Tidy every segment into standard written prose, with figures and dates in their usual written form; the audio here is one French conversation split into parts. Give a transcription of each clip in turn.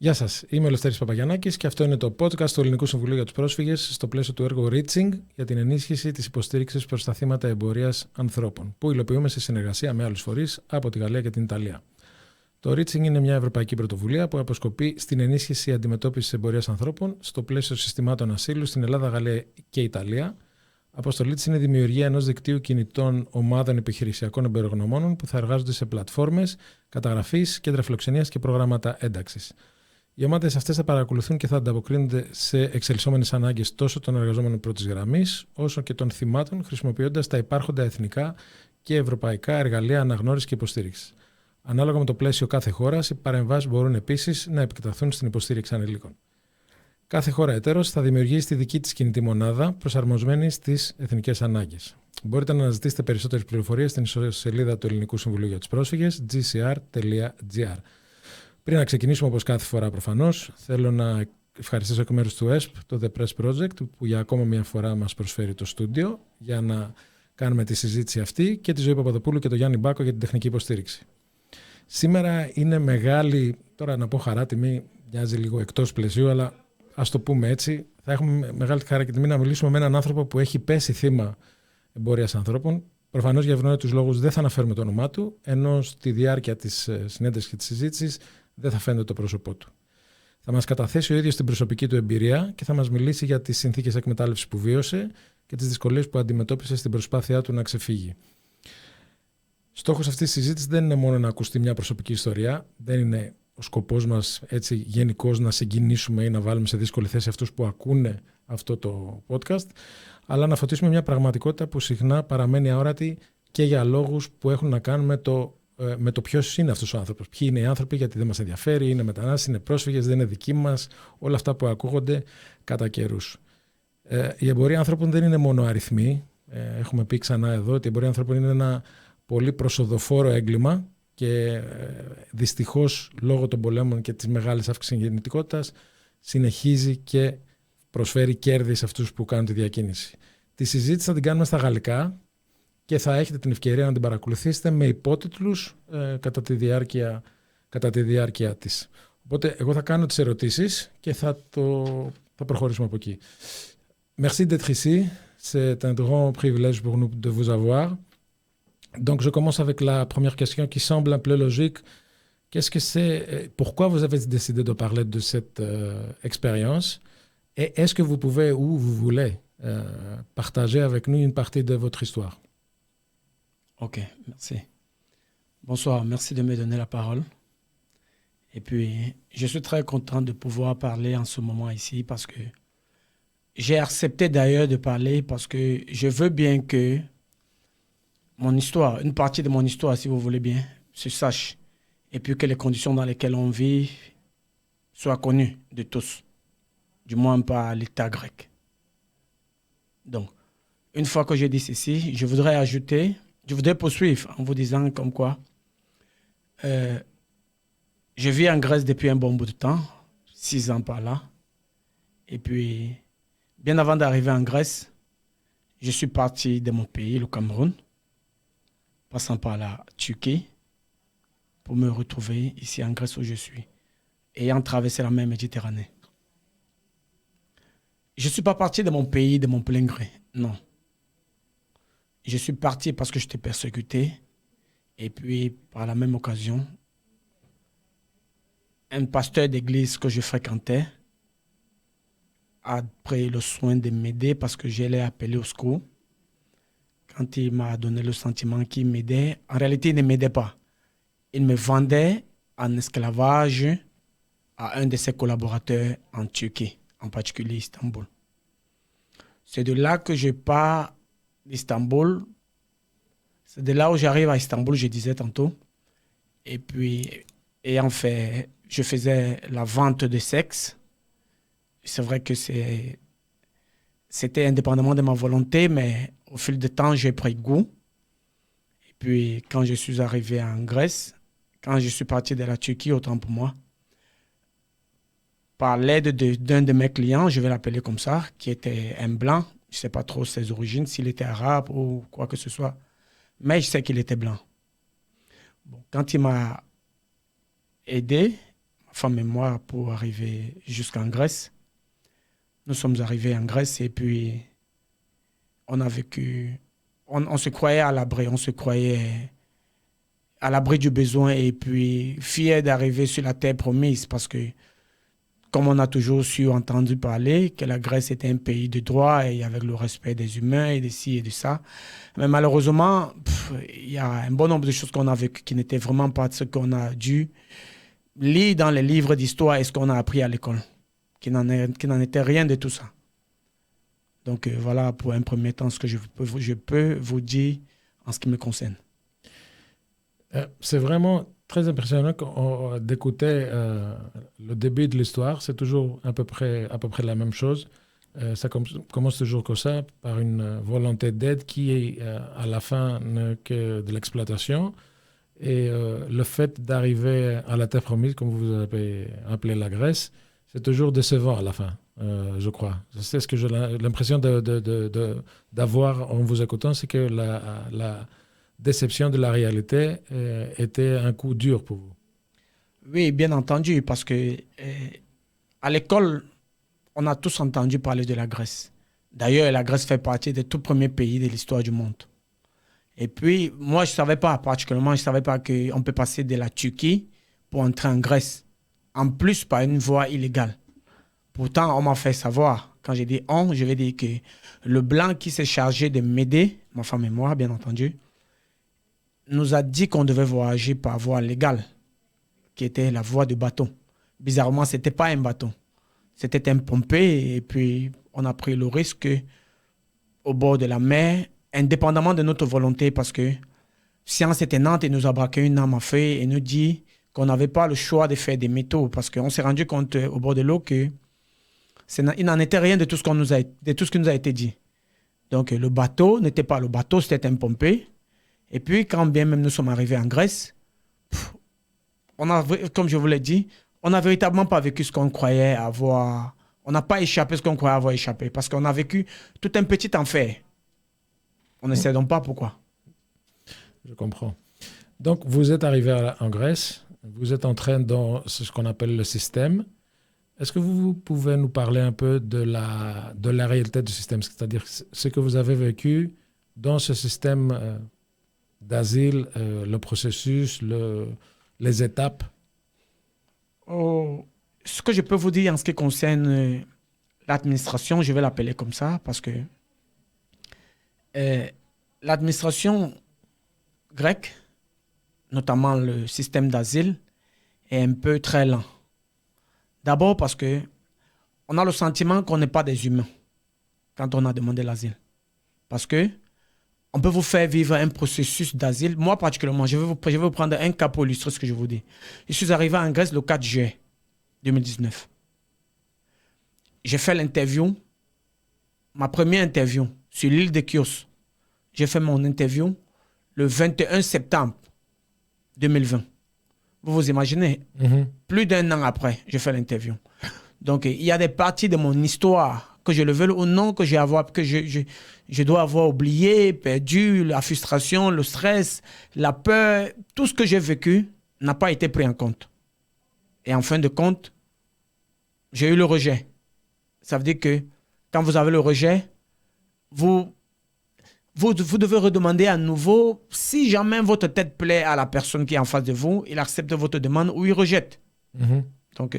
Γεια σας, είμαι ο Λευτέρης Παπαγιαννάκης και αυτό είναι το podcast του Ελληνικού Συμβουλίου για τους Πρόσφυγες στο πλαίσιο του έργου Reaching για την ενίσχυση της υποστήριξης προς τα θύματα εμπορίας ανθρώπων, που υλοποιούμε σε συνεργασία με άλλους φορείς από τη Γαλλία και την Ιταλία. Το Reaching είναι μια ευρωπαϊκή πρωτοβουλία που αποσκοπεί στην ενίσχυση αντιμετώπισης εμπορίας ανθρώπων στο πλαίσιο συστημάτων ασύλου στην Ελλάδα, Γαλλία και Ιταλία. Αποστολή της είναι η δημιουργία ενός δικτύου κινητών ομάδων επιχειρησιακών εμπειρογνωμόνων που θα εργάζονται σε πλατφόρμες καταγραφής, κέντρα φιλοξενίας και προγράμματα ένταξης. Οι ομάδες αυτές θα παρακολουθούν και θα ανταποκρίνονται σε εξελισσόμενες ανάγκες τόσο των εργαζόμενων πρώτης γραμμής, όσο και των θυμάτων, χρησιμοποιώντας τα υπάρχοντα εθνικά και ευρωπαϊκά εργαλεία αναγνώρισης και υποστήριξης. Ανάλογα με το πλαίσιο κάθε χώρας, οι παρεμβάσεις μπορούν επίσης να επεκταθούν στην υποστήριξη ανηλίκων. Κάθε χώρα εταίρος θα δημιουργήσει τη δική της κινητή μονάδα προσαρμοσμένη στις εθνικές ανάγκες. Μπορείτε να αναζητήσετε περισσότερες πληροφορίες στην ιστοσελίδα του Ελληνικού Συμβουλίου για τους Πρόσφυγες, gcr.gr. Πριν να ξεκινήσουμε, όπως κάθε φορά προφανώς, θέλω να ευχαριστήσω εκ μέρους του ΕΣΠ, το The Press Project, που για ακόμα μια φορά μας προσφέρει το στούντιο για να κάνουμε τη συζήτηση αυτή, και τη Ζωή Παπαδοπούλου και τον Γιάννη Μπάκο για την τεχνική υποστήριξη. Σήμερα είναι μεγάλη, τώρα να πω χαρά, τιμή, μοιάζει λίγο εκτός πλαισίου, αλλά ας το πούμε έτσι, θα έχουμε μεγάλη χαρά και τιμή να μιλήσουμε με έναν άνθρωπο που έχει πέσει θύμα εμπορίας ανθρώπων. Προφανώς για ευνόητους λόγους δεν θα αναφέρουμε το όνομά του, ενώ στη διάρκεια της συνέντευξης και της συζήτησης δεν θα φαίνεται το πρόσωπό του. Θα μας καταθέσει ο ίδιος την προσωπική του εμπειρία και θα μας μιλήσει για τις συνθήκες εκμετάλλευσης που βίωσε και τις δυσκολίες που αντιμετώπισε στην προσπάθειά του να ξεφύγει. Στόχος αυτής της συζήτησης δεν είναι μόνο να ακουστεί μια προσωπική ιστορία, δεν είναι ο σκοπός μας έτσι γενικώς να συγκινήσουμε ή να βάλουμε σε δύσκολη θέση αυτούς που ακούνε αυτό το podcast, αλλά να φωτίσουμε μια πραγματικότητα που συχνά παραμένει αόρατη και για λόγους που έχουν να κάνουν με το ποιος είναι αυτός ο άνθρωπος. Ποιοι είναι οι άνθρωποι, γιατί δεν μας ενδιαφέρει, είναι μετανάστες, είναι πρόσφυγες, δεν είναι δικοί μας, όλα αυτά που ακούγονται κατά καιρούς. Η εμπορία ανθρώπων δεν είναι μόνο αριθμοί. Έχουμε πει ξανά εδώ ότι η εμπορία ανθρώπων είναι ένα πολύ προσοδοφόρο έγκλημα και δυστυχώς λόγω των πολέμων και της μεγάλης αύξησης γεννητικότητας συνεχίζει και προσφέρει κέρδη σε αυτούς που κάνουν τη διακίνηση. Τη συζήτηση θα την κάνουμε στα γαλλικά και θα έχετε την ευκαιρία να την παρακολουθήσετε με υπότιτλους κατά τη διάρκεια της. Οπότε εγώ θα κάνω τις ερωτήσεις και θα προχωρήσουμε από εκεί. Merci d'être ici. C'est un grand privilège pour nous de vous avoir. Donc je commence avec la première question qui semble un peu logique. Pourquoi vous avez décidé de parler de cette expérience? Et est-ce que vous pouvez, ou vous voulez, partager avec nous une partie de votre histoire? Ok, merci. Bonsoir, merci de me donner la parole. Et puis, je suis très content de pouvoir parler en ce moment ici parce que j'ai accepté d'ailleurs de parler parce que je veux bien que mon histoire, une partie de mon histoire, si vous voulez bien, se sache. Et puis que les conditions dans lesquelles on vit soient connues de tous. Du moins par l'État grec. Donc, une fois que j'ai dit ceci, je voudrais poursuivre en vous disant comme quoi je vis en Grèce depuis un bon bout de temps, 6 ans par là. Et puis, bien avant d'arriver en Grèce, je suis parti de mon pays, le Cameroun, passant par la Turquie, pour me retrouver ici en Grèce où je suis, ayant traversé la mer Méditerranée. Je ne suis pas parti de mon pays de mon plein gré, non. Je suis parti parce que j'étais persécuté. Et puis, par la même occasion, un pasteur d'église que je fréquentais a pris le soin de m'aider parce que je l'ai appelé au secours. Quand il m'a donné le sentiment qu'il m'aidait, en réalité, il ne m'aidait pas. Il me vendait en esclavage à un de ses collaborateurs en Turquie, en particulier Istanbul. C'est de là que je pars d'Istanbul. C'est de là où j'arrive à Istanbul, je disais tantôt. Et puis, ayant fait, je faisais la vente de sexe. C'est vrai que c'était indépendamment de ma volonté, mais au fil du temps, j'ai pris goût. Et puis, quand je suis arrivé en Grèce, quand je suis parti de la Turquie, autant pour moi, par l'aide d'un de mes clients, je vais l'appeler comme ça, qui était un blanc. Je ne sais pas trop ses origines, s'il était arabe ou quoi que ce soit. Mais je sais qu'il était blanc. Bon, quand il m'a aidé, femme et moi, pour arriver jusqu'en Grèce. Nous sommes arrivés en Grèce et puis on a vécu, on se croyait à l'abri, on se croyait à l'abri du besoin et puis fiers d'arriver sur la terre promise parce que comme on a toujours su entendu parler que la Grèce était un pays de droit et avec le respect des humains et de ci et de ça. Mais malheureusement, il y a un bon nombre de choses qu'on a vécues qui n'étaient vraiment pas ce qu'on a dû lire dans les livres d'histoire et ce qu'on a appris à l'école, qui n'en était rien de tout ça. Donc voilà pour un premier temps ce que je peux vous dire en ce qui me concerne. C'est vraiment très impressionnant d'écouter le début de l'histoire. C'est toujours à peu près la même chose. Ça commence toujours comme ça, par une volonté d'aide qui est à la fin que de l'exploitation. Et le fait d'arriver à la terre promise, comme vous avez appelé la Grèce, c'est toujours décevant à la fin, je crois. C'est ce que j'ai l'impression d'avoir en vous écoutant, c'est que la déception de la réalité était un coup dur pour vous. Oui, bien entendu, parce que à l'école, on a tous entendu parler de la Grèce. D'ailleurs, la Grèce fait partie des tout premiers pays de l'histoire du monde. Et puis, moi, je ne savais pas, particulièrement, je ne savais pas qu'on peut passer de la Turquie pour entrer en Grèce. En plus, par une voie illégale. Pourtant, on m'a fait savoir. Quand j'ai dit on, je vais dire que le blanc qui s'est chargé de m'aider, ma femme et moi, bien entendu, nous a dit qu'on devait voyager par voie légale, qui était la voie de bateau. Bizarrement, ce n'était pas un bateau. C'était un pompé et puis on a pris le risque au bord de la mer, indépendamment de notre volonté, parce que science était Nantes et nous a braqué une arme à feu et nous dit qu'on n'avait pas le choix de faire des métaux, parce qu'on s'est rendu compte au bord de l'eau qu'il n'en était rien de tout ce qui nous a été dit. Donc le bateau n'était pas le bateau, c'était un pompé. Et puis, quand bien même nous sommes arrivés en Grèce, comme je vous l'ai dit, on n'a véritablement pas vécu ce qu'on croyait avoir. On n'a pas échappé ce qu'on croyait avoir échappé parce qu'on a vécu tout un petit enfer. On ne sait donc pas pourquoi. Je comprends. Donc, vous êtes arrivé en Grèce, vous êtes entré dans ce qu'on appelle le système. Est-ce que vous pouvez nous parler un peu de la réalité du système, c'est-à-dire ce que vous avez vécu dans ce système d'asile, le processus, les étapes? Ce que je peux vous dire en ce qui concerne l'administration, je vais l'appeler comme ça, parce que l'administration grecque, notamment le système d'asile, est un peu très lent. D'abord parce qu'on a le sentiment qu'on n'est pas des humains quand on a demandé l'asile. Parce que on peut vous faire vivre un processus d'asile. Moi, particulièrement, je vais vous prendre un cas pour illustrer ce que je vous dis. Je suis arrivé en Grèce le 4 juillet 2019. J'ai fait l'interview, ma première interview sur l'île de Chios. J'ai fait mon interview le 21 septembre 2020. Vous vous imaginez, plus d'un an après, j'ai fait l'interview. Donc, il y a des parties de mon histoire que je le veuille ou non, que je dois avoir oublié, perdu, la frustration, le stress, la peur, tout ce que j'ai vécu n'a pas été pris en compte. Et en fin de compte, j'ai eu le rejet. Ça veut dire que quand vous avez le rejet, vous devez redemander à nouveau, si jamais votre tête plaît à la personne qui est en face de vous, il accepte votre demande ou il rejette. Donc,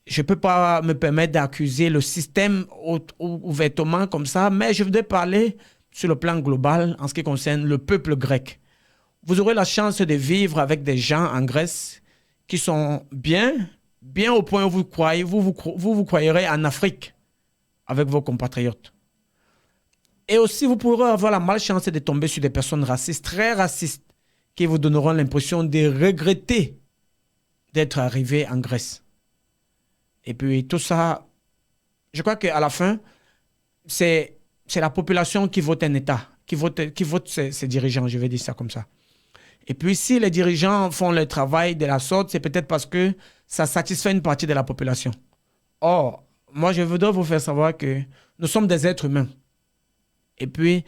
je ne peux pas me permettre d'accuser le système ouvertement comme ça, mais je voudrais parler sur le plan global en ce qui concerne le peuple grec. Vous aurez la chance de vivre avec des gens en Grèce qui sont bien au point où vous croyerez en Afrique avec vos compatriotes. Et aussi, vous pourrez avoir la malchance de tomber sur des personnes racistes, très racistes, qui vous donneront l'impression de regretter d'être arrivé en Grèce. Et puis tout ça, je crois qu'à la fin, c'est la population qui vote un État, qui vote ses dirigeants, je vais dire ça comme ça. Et puis si les dirigeants font le travail de la sorte, c'est peut-être parce que ça satisfait une partie de la population. Or, moi je voudrais vous faire savoir que nous sommes des êtres humains. Et puis,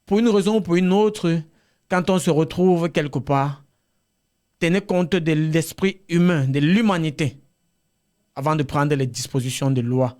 pour une raison ou pour une autre, quand on se retrouve quelque part, tenez compte de l'esprit humain, de l'humanité, avant de prendre les dispositions de loi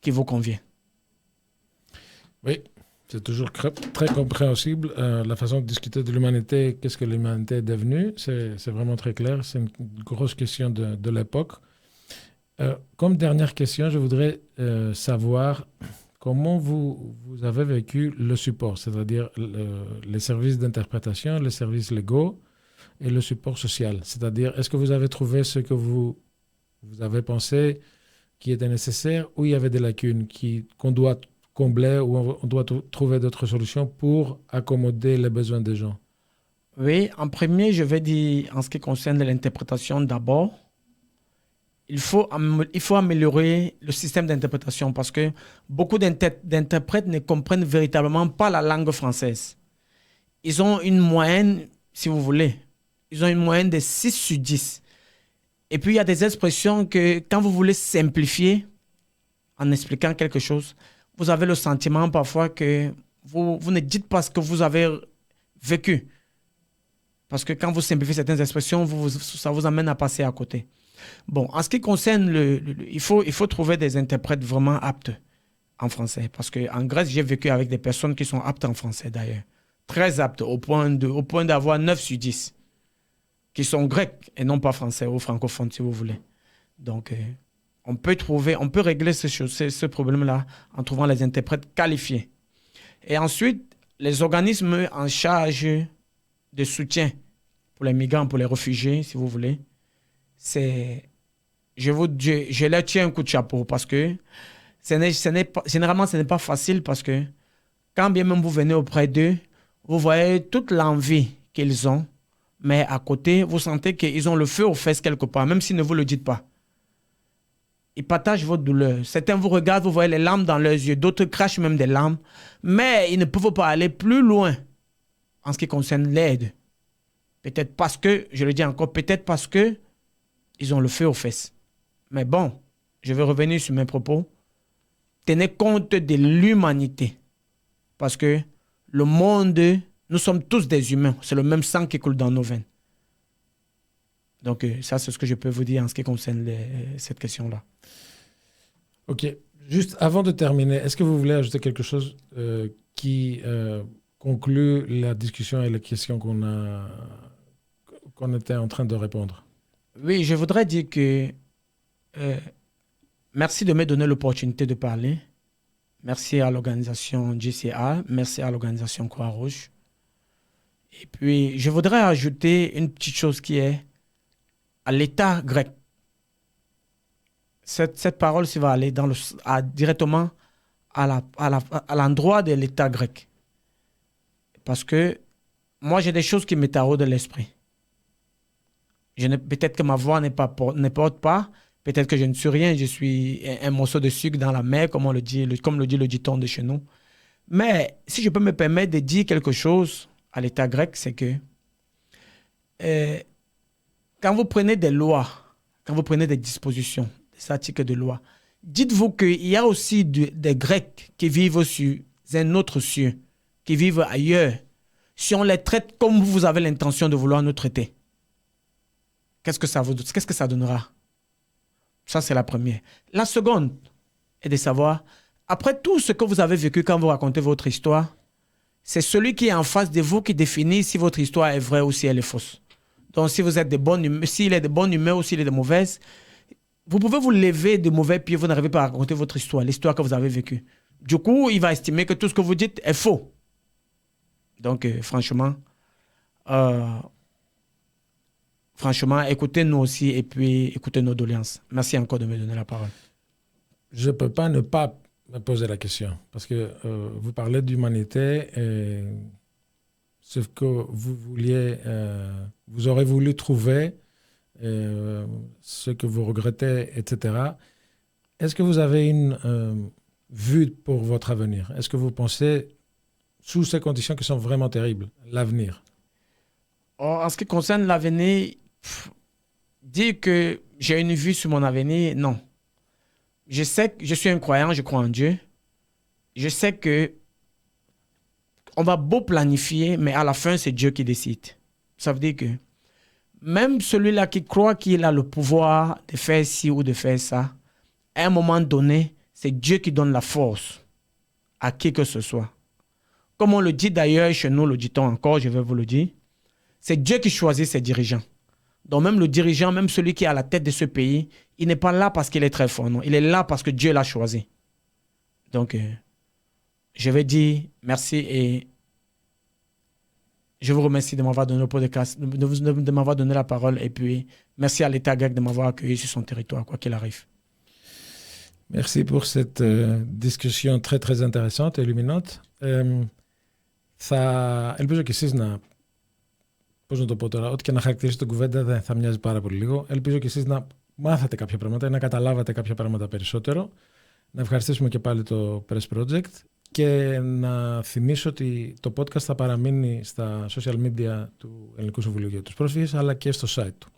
qui vous conviennent. Oui, c'est toujours très compréhensible. La façon de discuter de l'humanité, qu'est-ce que l'humanité est devenue, c'est vraiment très clair. C'est une grosse question de l'époque. Comme dernière question, je voudrais savoir comment vous avez vécu le support, c'est-à-dire les services d'interprétation, les services légaux et le support social. C'est-à-dire, est-ce que vous avez trouvé ce que vous avez pensé qui était nécessaire ou il y avait des lacunes qu'on doit combler ou on doit trouver d'autres solutions pour accommoder les besoins des gens? Oui, en premier, je vais dire, en ce qui concerne l'interprétation d'abord, il faut améliorer le système d'interprétation parce que beaucoup d'interprètes ne comprennent véritablement pas la langue française. Ils ont une moyenne, si vous voulez, ils ont une moyenne de 6 sur 10. Et puis, il y a des expressions que quand vous voulez simplifier en expliquant quelque chose, vous avez le sentiment parfois que vous ne dites pas ce que vous avez vécu. Parce que quand vous simplifiez certaines expressions, ça vous amène à passer à côté. Bon, en ce qui concerne il faut trouver des interprètes vraiment aptes en français. Parce qu'en Grèce, j'ai vécu avec des personnes qui sont aptes en français d'ailleurs. Très aptes, au point d'avoir 9 sur 10. Qui sont grecs et non pas français ou francophones, si vous voulez. Donc, on peut régler ce problème-là en trouvant les interprètes qualifiés. Et ensuite, les organismes en charge de soutien pour les migrants, pour les réfugiés, si vous voulez, je leur tiens un coup de chapeau parce que généralement, ce n'est pas facile parce que quand bien même vous venez auprès d'eux, vous voyez toute l'envie qu'ils ont, mais à côté, vous sentez qu'ils ont le feu aux fesses quelque part, même s'ils ne vous le dites pas. Ils partagent votre douleur. Certains vous regardent, vous voyez les larmes dans leurs yeux, d'autres crachent même des larmes, mais ils ne peuvent pas aller plus loin en ce qui concerne l'aide. Peut-être parce que, je le dis encore, peut-être parce que ils ont le feu aux fesses. Mais bon, je vais revenir sur mes propos. Tenez compte de l'humanité. Parce que le monde, nous sommes tous des humains. C'est le même sang qui coule dans nos veines. Donc, ça, c'est ce que je peux vous dire en ce qui concerne cette question-là. OK. Juste avant de terminer, est-ce que vous voulez ajouter quelque chose qui conclut la discussion et les questions qu'on était en train de répondre? Oui, je voudrais dire que merci de me donner l'opportunité de parler. Merci à l'organisation JCA, merci à l'organisation Croix-Rouge. Et puis, je voudrais ajouter une petite chose qui est à l'État grec. Cette parole-ci va aller directement à l'endroit de l'État grec. Parce que moi, j'ai des choses qui me taraudent de l'esprit. Peut-être que ma voix ne porte pas. Peut-être que je ne suis rien. Je suis un morceau de sucre dans la mer, comme le dit le dicton de chez nous. Mais si je peux me permettre de dire quelque chose à l'État grec, c'est que quand vous prenez des lois, quand vous prenez des dispositions, des articles de loi, dites-vous qu'il y a aussi des Grecs qui vivent sur un autre cieux, qui vivent ailleurs. Si on les traite comme vous avez l'intention de vouloir nous traiter, qu'est-ce que ça donnera? Ça, c'est la première. La seconde est de savoir, après tout ce que vous avez vécu quand vous racontez votre histoire, c'est celui qui est en face de vous qui définit si votre histoire est vraie ou si elle est fausse. Donc, si vous êtes s'il est de bonne humeur ou s'il est de mauvaise, vous pouvez vous lever de mauvais pieds, vous n'arrivez pas à raconter votre histoire, l'histoire que vous avez vécue. Du coup, il va estimer que tout ce que vous dites est faux. Donc, franchement, écoutez-nous aussi et puis écoutez nos doléances. Merci encore de me donner la parole. Je ne peux pas ne pas me poser la question parce que vous parlez d'humanité et ce que vous vouliez, vous aurez voulu trouver, ce que vous regrettez, etc. Est-ce que vous avez une vue pour votre avenir? Est-ce que vous pensez, sous ces conditions qui sont vraiment terribles, l'avenir? En ce qui concerne l'avenir, dire que j'ai une vue sur mon avenir, non. Je sais que je suis un croyant, je crois en Dieu. Je sais que on va beau planifier, mais à la fin, c'est Dieu qui décide. Ça veut dire que même celui-là qui croit qu'il a le pouvoir de faire ci ou de faire ça, à un moment donné, c'est Dieu qui donne la force à qui que ce soit. Comme on le dit d'ailleurs, chez nous, le dit-on encore, je vais vous le dire, c'est Dieu qui choisit ses dirigeants. Donc même le dirigeant, même celui qui est à la tête de ce pays, il n'est pas là parce qu'il est très fort, non. Il est là parce que Dieu l'a choisi. Donc, je vais dire merci et je vous remercie de m'avoir donné le podcast, de m'avoir donné la parole et puis merci à l'État grec de m'avoir accueilli sur son territoire, quoi qu'il arrive. Merci pour cette discussion très très intéressante et illuminante. Ελπίζω και εσείς πώς να το πω τώρα, ό,τι και να χαρακτηρίσετε την κουβέντα δεν θα μοιάζει πάρα πολύ λίγο. Ελπίζω και εσείς να μάθατε κάποια πράγματα ή να καταλάβατε κάποια πράγματα περισσότερο. Να ευχαριστήσουμε και πάλι το Press Project και να θυμίσω ότι το podcast θα παραμείνει στα social media του Ελληνικού Συμβουλίου για τους Πρόσφυγες αλλά και στο site του.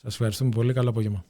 Σας ευχαριστούμε πολύ. Καλό απόγευμα.